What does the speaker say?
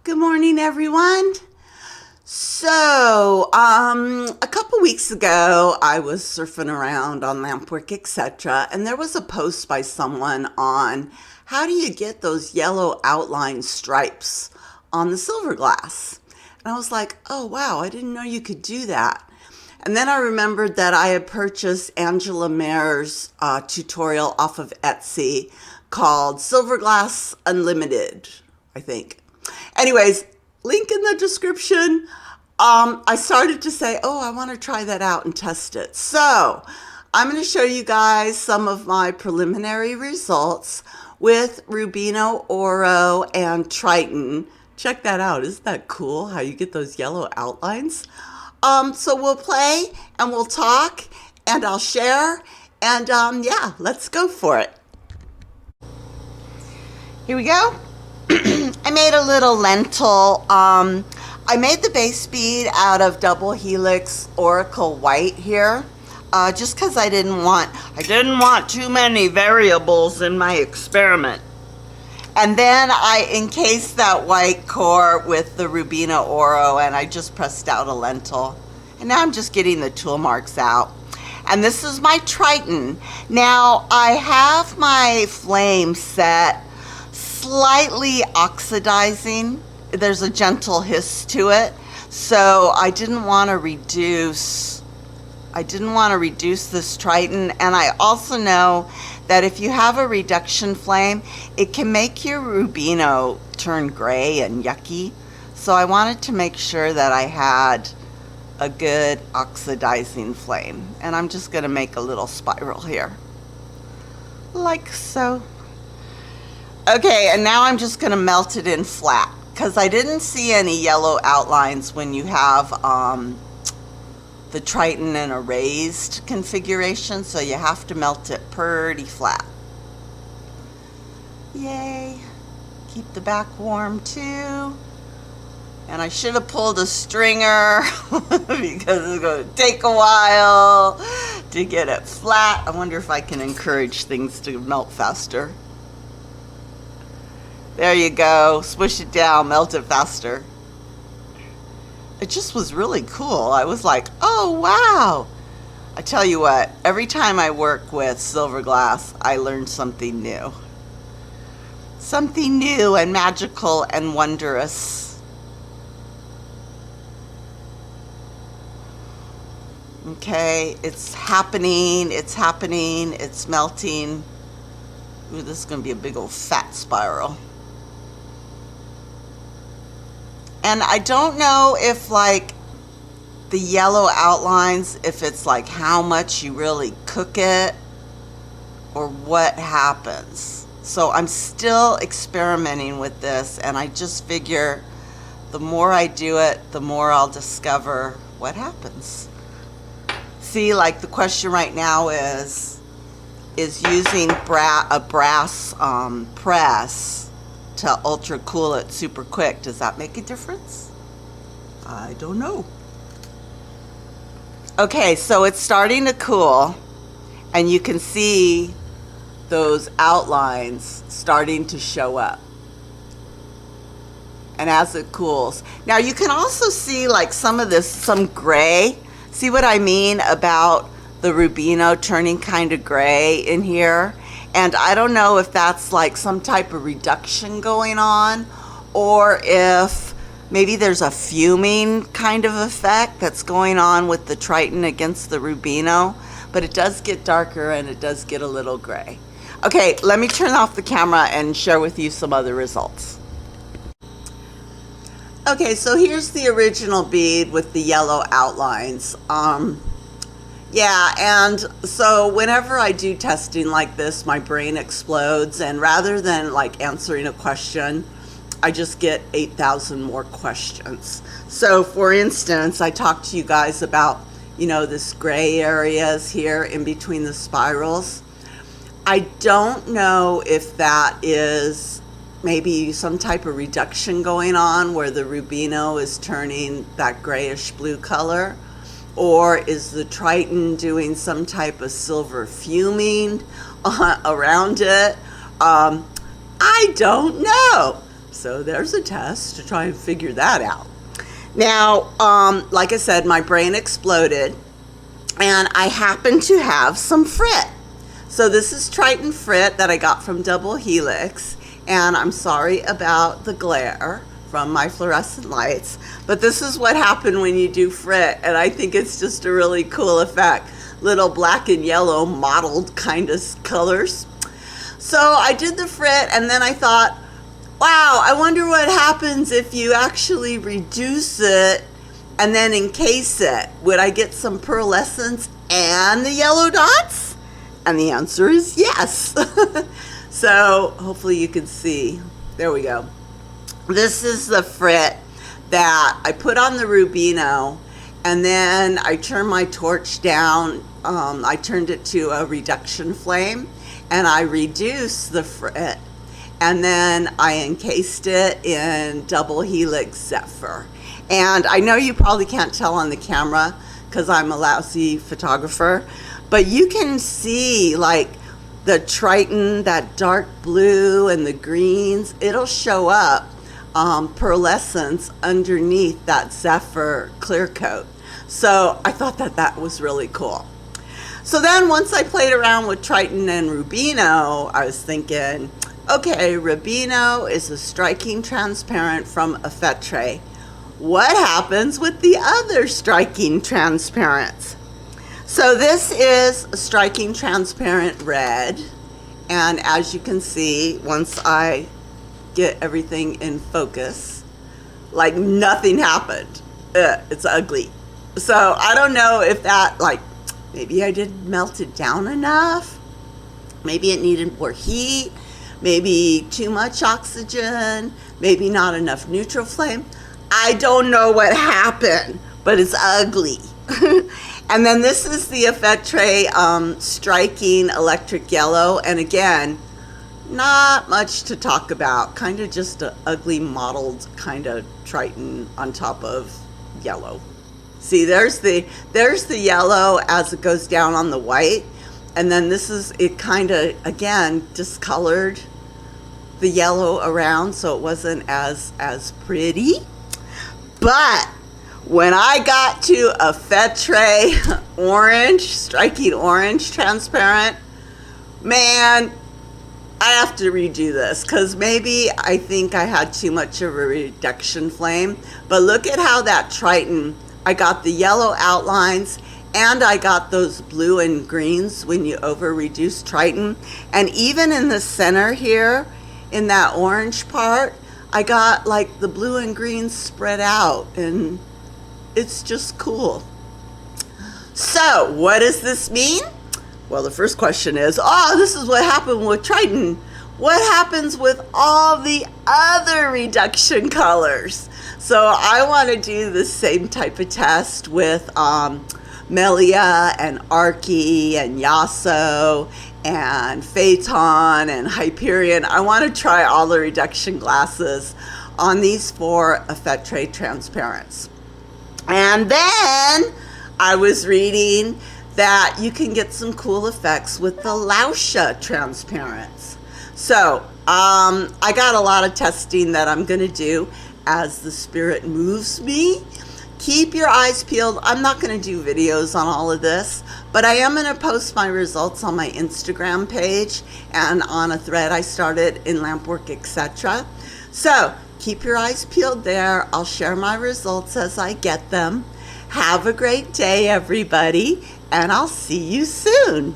Good morning, everyone. A couple weeks ago, I was surfing around on Lampwork, etc., and there was a post by someone on how do you get those yellow outline stripes on the Silverglass? And I was like, oh, wow, I didn't know you could do that. And then I remembered that I had purchased Angela Meier's tutorial off of Etsy called Silverglass Unlimited, I think. Anyways, link in the description. I started to say, oh, I want to try that out and test it. So I'm going to show you guys some of my preliminary results with Rubino, Oro, and Triton. Check that out. Isn't that cool how you get those yellow outlines? So we'll play and we'll talk and I'll share. And yeah, let's go for it. Here we go. I made a little lentil. I made the base bead out of double helix Oracle white here, just because I didn't want too many variables in my experiment. And then I encased that white core with the Rubino Oro, and I just pressed out a lentil. And now I'm just getting the tool marks out. And this is my Triton. Now I have my flame set slightly oxidizing. There's a gentle hiss to it, so I didn't want to reduce this Triton. And I also know that if you have a reduction flame, it can make your Rubino turn gray and yucky. So I wanted to make sure that I had a good oxidizing flame. And I'm just going to make a little spiral here, like so. Okay, and now I'm just going to melt it in flat because I didn't see any yellow outlines when you have the Triton in a raised configuration, so you have to melt it pretty flat. Yay. Keep the back warm too. And I should have pulled a stringer because it's going to take a while to get it flat. I wonder if I can encourage things to melt faster. There you go. Swish it down, melt it faster. It just was really cool. I was like, oh, wow. I tell you what, every time I work with Silverglass, I learn something new. Something new and magical and wondrous. Okay, it's happening, it's melting. Ooh, this is going to be a big old fat spiral. And I don't know if like the yellow outlines, if it's like how much you really cook it or what happens. So I'm still experimenting with this, and I just figure the more I do it, the more I'll discover what happens. See, like the question right now is using a brass press to ultra cool it super quick. Does that make a difference? I don't know. Okay, so it's starting to cool, and you can see those outlines starting to show up. And as it cools, now you can also see like some gray. See what I mean about the Rubino turning kind of gray in here? And I don't know if that's like some type of reduction going on, or if maybe there's a fuming kind of effect that's going on with the Triton against the Rubino, but it does get darker and it does get a little gray. Okay, let me turn off the camera and share with you some other results. Okay, so here's the original bead with the yellow outlines. Yeah, and so whenever I do testing like this, my brain explodes, and rather than like answering a question, I just get 8,000 more questions. So for instance, I talked to you guys about, you know, this gray areas here in between the spirals. I don't know if that is maybe some type of reduction going on where the Rubino is turning that grayish blue color. Or is the Triton doing some type of silver fuming around it? I don't know. So there's a test to try and figure that out. Now, like I said, my brain exploded, and I happen to have some frit. So this is Triton frit that I got from Double Helix, and I'm sorry about the glare from my fluorescent lights, but this is what happened when you do frit, and I think it's just a really cool effect. Little black and yellow mottled kind of colors. So I did the frit, and then I thought, wow, I wonder what happens if you actually reduce it and then encase it. Would I get some pearlescence and the yellow dots? And the answer is yes. So hopefully you can see. There we go. This is the frit that I put on the Rubino, and then I turned my torch down. I turned it to a reduction flame, and I reduced the frit, and then I encased it in Double Helix Zephyr. And I know you probably can't tell on the camera because I'm a lousy photographer, but you can see like the Triton, that dark blue and the greens, it'll show up pearlescence underneath that Zephyr clear coat. So I thought that that was really cool. So then once I played around with Triton and Rubino, I was thinking, okay, Rubino is a striking transparent from Effetre. What happens with the other striking transparents? So this is a striking transparent red, and as you can see, once I get everything in focus, like nothing happened. It's ugly. So I don't know if that, like, maybe I didn't melt it down enough. Maybe it needed more heat. Maybe too much oxygen. Maybe not enough neutral flame. I don't know what happened, but it's ugly. And then this is the Effetre striking electric yellow. And again, not much to talk about. Kind of just an ugly mottled kind of Triton on top of yellow. See, there's the yellow as it goes down on the white. And then this is, it kind of, again, discolored the yellow around, so it wasn't as pretty. But when I got to Effetre orange, striking orange transparent, man, I have to redo this because maybe I think I had too much of a reduction flame. But look at how that Triton, I got the yellow outlines and I got those blue and greens when you over reduce Triton. And even in the center here, in that orange part, I got like the blue and greens spread out, and it's just cool. So what does this mean? Well, the first question is, oh, this is what happened with Triton. What happens with all the other reduction colors? So I want to do the same type of test with Maria and Archie and Yasso and Phaeton and Hyperion. I want to try all the reduction glasses on these 4 Effetre transparents. And then I was reading that you can get some cool effects with the Lauscha transparents. So I got a lot of testing that I'm going to do as the spirit moves me. Keep your eyes peeled. I'm not going to do videos on all of this, but I am going to post my results on my Instagram page and on a thread I started in Lampwork, etc. So keep your eyes peeled there. I'll share my results as I get them. Have a great day, everybody, and I'll see you soon.